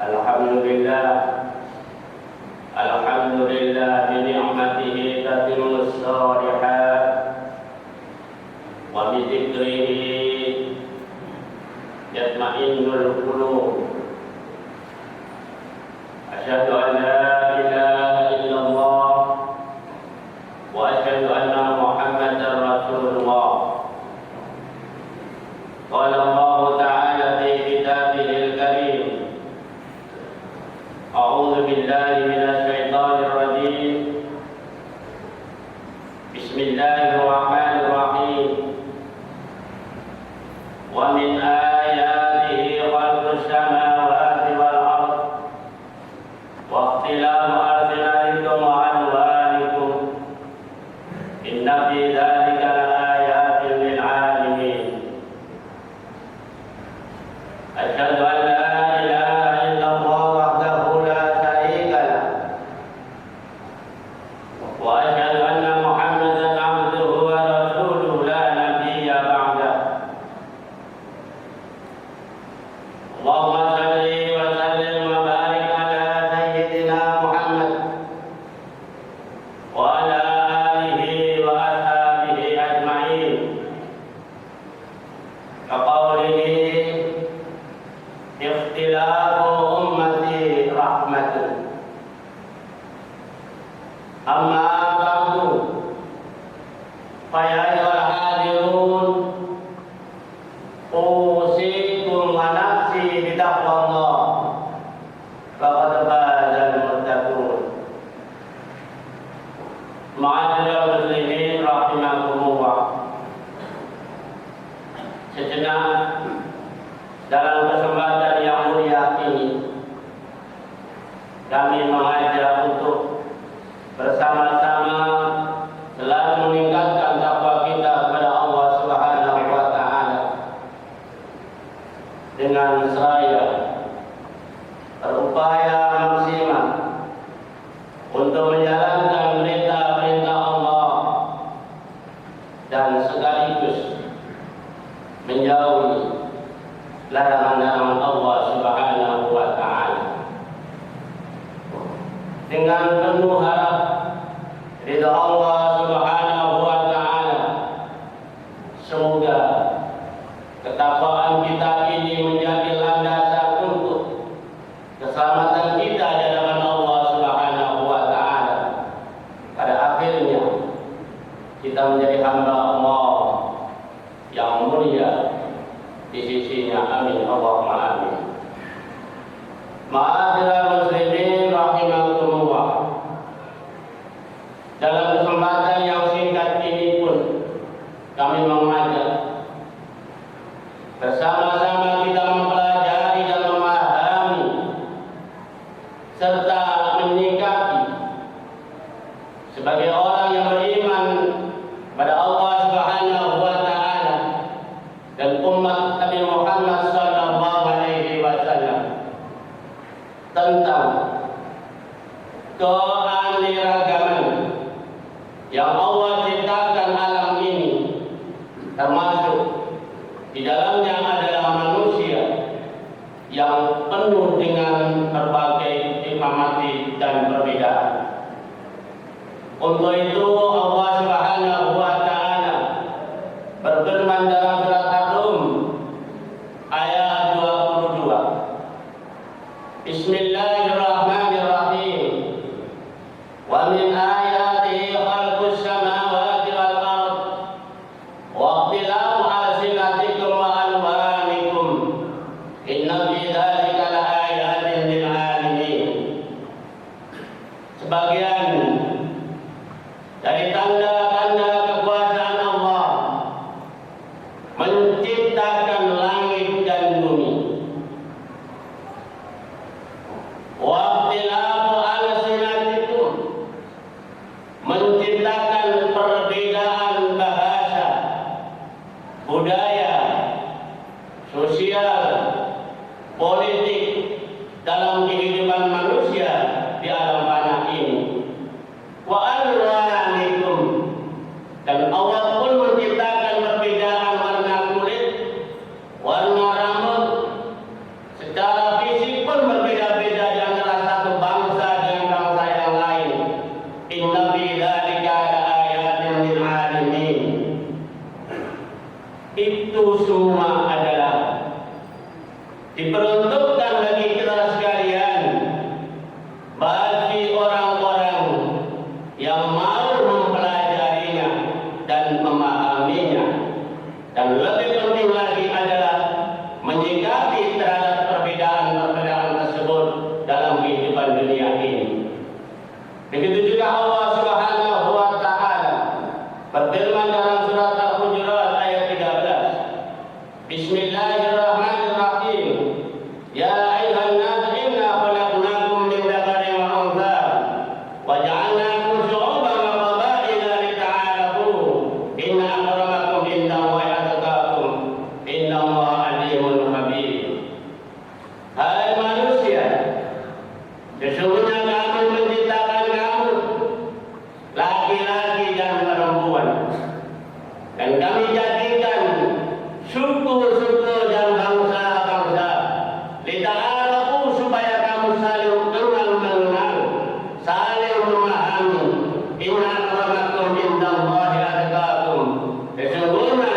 Alhamdulillah, alhamdulillah bi ni'matihi tatimmus shalihat wa bi dzikrihi yatma'innul qulub. Asyhadu an la ilaha illallah wa asyhadu anna Muhammadar Rasulullah. Qala Allah Ta'ala fi kitabihil karim, a'udzu billahi minasy syaithanir rajim. Bismillahirrahmanirrahim. Wa min ayatihi khalqus samawati wal ardh wa ikhtilafu alsinatikum wa alwanikum. Inna fi dzalika laayatin lil 'alimin. Asyhadu an la ilaha illallah wahdahu la syarika lah wa asyhadu anna Muhammadan 'abduhu wa rasuluhu la nabiyya ba'dah. Allahumma shalli wa sallim wa barik ala sayyidina Muhammad wa ala alihi wa ashabihi ajma'in. Kaqaulihi ikhtilafu ummati rahmatun. Amma ba'du, fa ya ayyuhal hadirun, usikum wa nafsi bi taqwallah, faqad fazal muttaqun. Ma'asyiral muslimin rahimakumullah. Sejenak dalam kesempatan yang mulia ini, kami mengajak untuk bersama-sama selalu meningkatkan takwa kita kepada Allah Subhanahu wa Ta'ala dengan seraya berupaya maksimal untuk menjalankan perintah-perintah Allah dan sekaligus menjauhi larangan-larangan Allah Subhanahu wa Ta'ala. Dengan penuh harap ridha Allah Subhanahu wa Ta'ala, semoga ketakwaan kita ini menjadi landasan untuk keselamatan kita di hadapan Allah Subhanahu wa Ta'ala. Pada akhirnya kita menjadi hamba Allah yang mulia di sisinya. Amin Allahumma amin. Ma'asyiral muslimin rahimakumullah. Dalam kesempatan yang singkat ini pun kami mengajak bersama-sama kita mempelajari dan memahami serta menyikapi sebagai orang yang beriman pada Allah Subhanahu wa Ta'ala dan umat Nabi Muhammad sallallahu alaihi wasallam tentang keanekaragaman yang Allah ciptakan alam ini, termasuk di dalamnya adalah manusia yang penuh dengan berbagai imamati dan perbedaan. Untuk itu Allah Subhanahu wa Ta'ala berfirman dalam surat Ar-Rum ayat 22. Bismillahirrahmanirrahim. Wa min ayatihi khalqus samawati wal ardh wa ikhtilafu alsinatikum wa alwanikum. Inna fi dzalika laayatin lil 'alimin. Sebagian dari tanda-tanda kekuasaan Allah menciptakan langit dan bumi. Wa ikhtilafu alsinatikum, menciptakan perbedaan bahasa, budaya, sosial, politik dalam kehidupan manusia di alam fana ini. Wa alwanikum, dan Allah pun menciptakan perbedaan warna kulit, warna rambut, secara fisik pun berbeda-beda. itu semua adalah diperuntukkan bagi kita sekalian, bagi orang-orang yang mau mempelajarinya dan memahaminya, dan lebih penting lagi adalah menyikapi terhadap perbedaan-perbedaan tersebut dalam kehidupan dunia ini. Begitu juga Allah Subhanahu wa taala berfirman dalam surat Al-Hujurat ayat 13. Bismillahirrahmanirrahim. Ya ayyuhan nas inna khalaqnakum min dzakarin wa untha wa ja'alnakum syu'uban wa qabaila lita'arafu. Inna akramakum indallahi atqakum. Innallaha alimun khabir. Hai manusia, sesungguhnya kami menciptakan kamu laki-laki dan perempuan, dan kami jadikan suku-suku dan bangsa-bangsa lita'arafu, supaya kamu saling mengenal, saling memahami. Inna akramakum indallahi atqakum. Sesungguhnya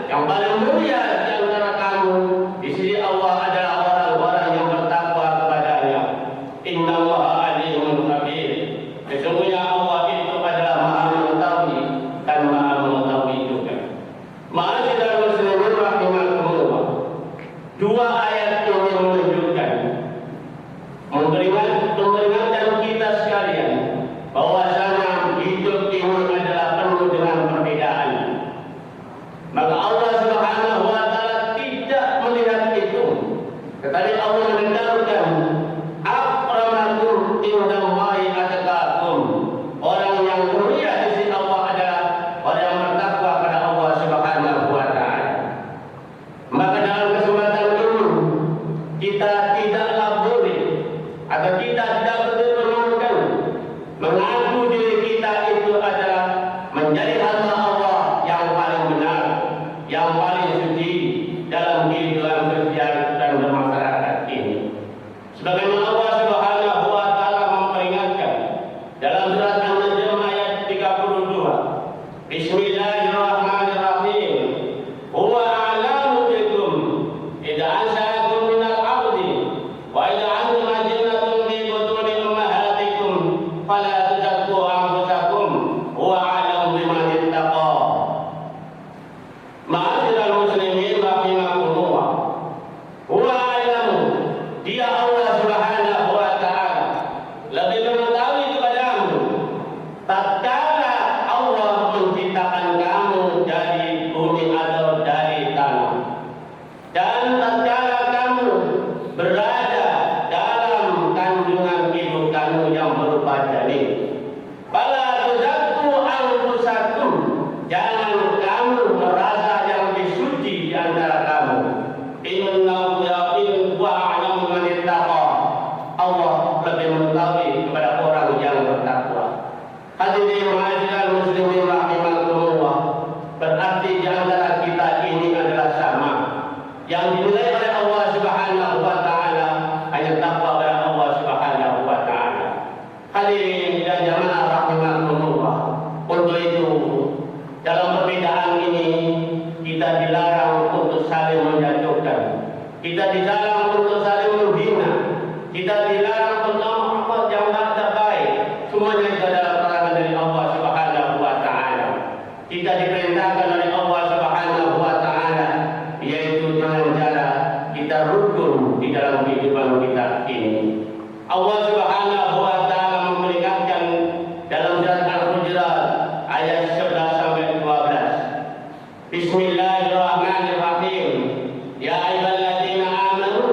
yang paling mulia di antara kamu di sisi Allah adalah orang-orang yang bertakwa kepadanya. Innallaha alimun khabir. Sesungguhnya Allah itu adalah Maha mengetahui dan Maha mengetahui juga. Ma'asyiral muslimin rahimakumullah. Dua ayat ini menunjukkan, memperingatkan kita sekalian bahwasanya hidup ini adalah penuh dengan perbedaan. Maka Allah Subhanahu wa taala tidak melihat itu, tetapi Allah menekankan akramakum indallahi atqakum. Orang yang mulia di sisi Allah adalah orang yang bertakwa kepada Allah Subhanahu wa taala. Maka dalam kesempatan ini kita tidaklah boleh atau kita tidak berkenan mengaku diri kita itu adalah menjadi hamba Allah yang paling benar, yang paling suci dalam kehidupan sosial dan bermasyarakat ini. Sebagaimana Allah Subhanahu wa taala memperingatkan dalam surat An-Najm ayat 32. Bismillahirrahmanirrahim. Huwa a'lamu bikum idza ansha'akum minal ardi wa idza antum ajinnatun fi butuni ummahatikum fala tuzakku anfusakum huwa a'lamu biman ittaqa. Ma'asyiral muslimin rahimakumullah. Huwa a'lamu, dia Allah Subhanahu wa taala lebih mengetahui kepadamu tatkala Allah menciptakan kamu dari bumi atau dari tanah, dan tatkala kamu berada dalam kandungan ibu kamu yang berupa janin. Fala tuzakku anfusakum, jangan kamu merasa yang lebih suci di antara kamu. Innahu wa a'lamu man ittaqa. Allah lebih mengetahui kepada orang yang bertakwa. Hadirin ma'asyiral muslimin rahimakumullah. Berarti di antara kita ini adalah sama. Yang dinilai oleh Allah Subhanahu wa taala hanya takwa kepada Allah Subhanahu wa taala. Hadirin dan jamaah rahimakumullah. Untuk itu, dalam perbedaan ini kita dilarang untuk saling menjatuhkan. Kita dilarang untuk saling menghina. Kita dilarang untuk Muhammad yang tak baik. Semuanya itu adalah larangan dari Allah Subhanahu wa taala. Kita diperintahkan oleh Allah Subhanahu wa taala, yaitu dengan cara kita rukun di dalam kehidupan kita ini. Allah Subhanahu wa taala memperingatkan dalam surat Al-Hujurat ayat 11 sampai 12. Bismillahirrahmanirrahim. Ya ayyuhalladzina amanu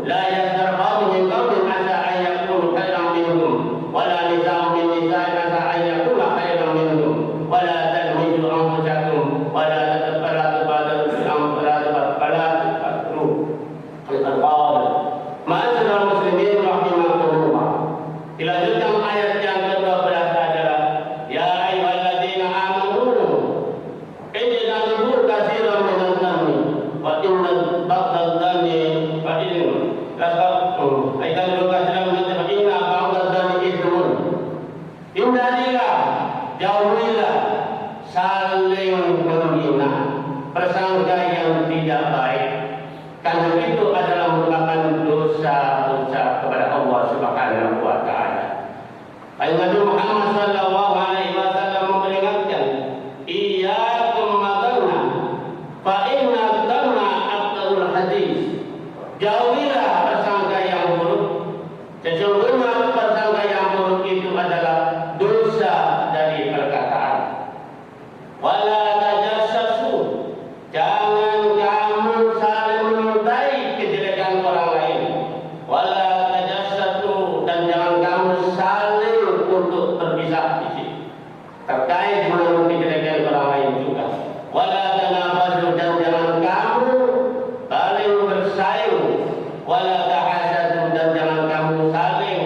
la yaskhar qaumun min qaumin asa an yakunu khairan minhum wa la nisa'un min nisa'in asa an yakuna khairan minhum wa la talmizu anfusakum wa la tatbadalu bil amwali wa la tatbadalu al-qawl. Ma'asyiral muslimin rahimakumullah. Dilanjutkan ayat yang ke-12 adalah ya ayyuhalladzina amanu ijtanibu katsiran minadh dhanni wa inna ba'dadh dhanni fa inna ba'dadh dhanni ithmun. Hindarilah, jauhilah saling menghina. prasangka yang tidak baik, karena itu adalah merupakan dosa-dosa kepada Allah Subhanahu wa taala. Nabi Muhammad sallallahu alaihi wasallam memperingatkan, iyyakum madhanna fa inna dhanna aqdul hadis. Jauhilah prasangka yang buruk. Sesungguhnya prasangka yang buruk itu adalah dosa dari perkataan. Wala tajassasu, jangan kamu saling menudai kejelekan orang lain. Wala tajassasu, dan jangan kamu saling untuk berpisah sisi terkait dengan kejelekan orang lain juga. Wala tanabazu, dan jangan kamu saling bersaing. Wala tahasadu, dan jangan kamu saling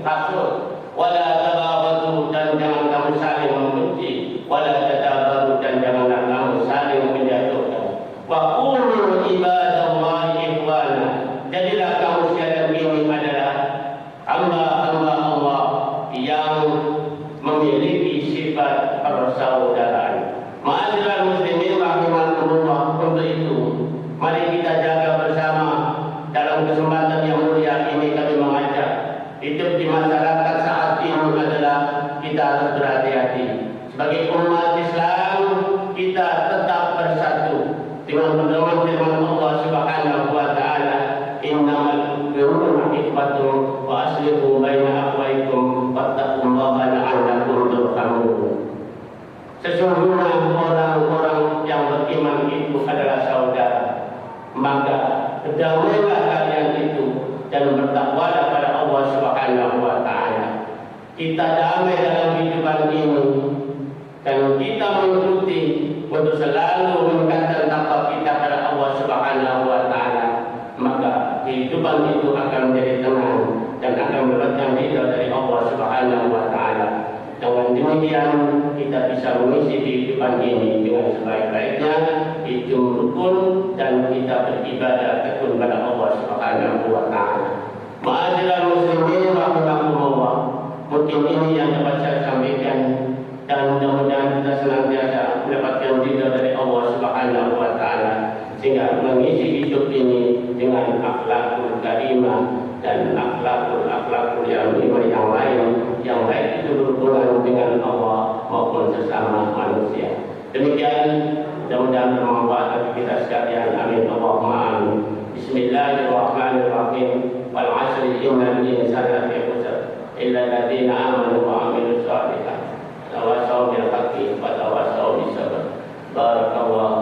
hasud. Wala tabaghadu, dan jangan kamu saling membenci. Wala tadabaru, dan janganlah kamu saling menjatuhkan. Wa qulu ibadallahi ikhwana, jadilah kamu sekalian ini adalah hamba-hamba Allah yang memiliki sifat persaudaraan. Ma'asyiral muslimin rahimakumullah, untuk itu mari kita jaga bersama. Dalam kesempatan yang mulia ini kami mengajak hidup di masyarakat saat ini adalah kita harus berhati-hati. Sebagai umat Islam, kita tetap bersatu dengan pedoman firman Allah Subhanahu wa taala, innamal mu'minuna ikhwatun wa aslihu baina akhwaykum wattaqullaha la'allakum turhamun. Sesungguhnya orang-orang yang beriman itu adalah saudara. Maka berdamailah kalian itu dan bertakwalah pada Allah Subhanahu wa taala. Kita damai dalam kehidupan ini dan kita mengikuti untuk selalu meningkatkan takwa kita pada Allah Subhanahu wa taala, maka kehidupan itu akan menjadi tenang dan akan mendapatkan ridha dari Allah Subhanahu wa taala. Dengan demikian kita bisa mengisi kehidupan ini dengan sebaik-baiknya, hidup rukun, dan kita beribadah tekun pada Allah Subhanahu wa taala. Ma'asyiral muslimin rahimakumullah, mungkin ini yang dapat saya sampaikan, dan mudah-mudahan kita senantiasa mendapatkan ridha dari Allah Subhanahu wa taala sehingga mengisi hidup ini dengan akhlakul karimah dan akhlakul yang lima yang lain yang baik itu berhubungan dengan Allah maupun sesama manusia. Demikian, mudah-mudahan bermanfaat bagi kita sekalian. Amin Allahumma amin. Bismillahirrahmanirrahim. Wal 'asri innal insana lafi khusr illa alladziina aamanu wa 'amilus shalihaati tawasaw bil haqqi wa tawasaw bis sabr. Barakallahu